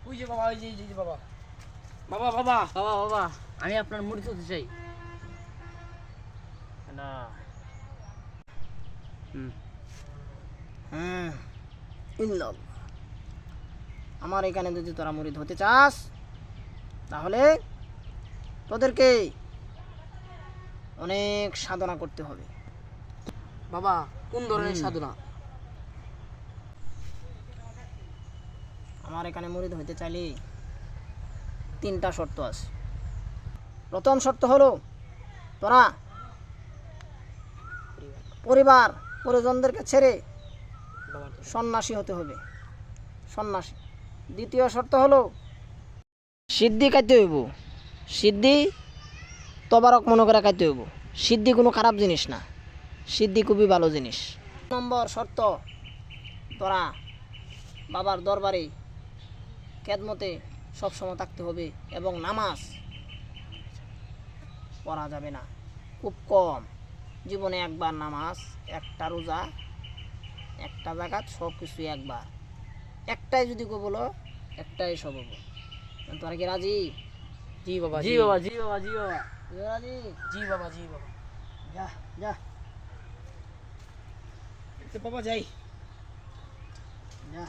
ওই যে বাবা, ওই যে বাবা। বাবা বাবা বাবা বাবা, আমি আপনার মুড়ি হতে চাই না। হ্যাঁ, ইল্লাল্লাহ। আমার এখানে যদি তোরা মুরিদ হতে চাস তাহলে তোদেরকে অনেক সাধনা করতে হবে। বাবা কোন ধরনের সাধনা? আমার এখানে মুরিদ হইতে চাইলে 3টা শর্ত আছে। প্রথম শর্ত হলো তোরা পরিবার পরিজনদেরকে ছেড়ে সন্ন্যাসী হতে হবে, সন্ন্যাসী। দ্বিতীয় শর্ত হলো সিদ্ধি খাইতে হইব। সিদ্ধি তবারক মনে করে খাইতে হইব। সিদ্ধি কোনো খারাপ জিনিস না, সিদ্ধি খুবই ভালো জিনিস। নম্বর শর্ত, তোরা বাবার দরবারে খেদমতে সবসময় থাকতে হবে এবং নামাজ পড়া যাবে না, খুব কম। জীবনে একবার নামাজ, একটা রোজা, একটা জাকাত, সব কিছু একবার। একটাই যদি কেউ বলো, একটাই সব হবো। তোরা কি রাজি? জি বাবা, জি বাবা জি বাবা জি বাবা। তুই রাজি? জি বাবা, জি বাবা। যা যা তো বাবা যাই। যা।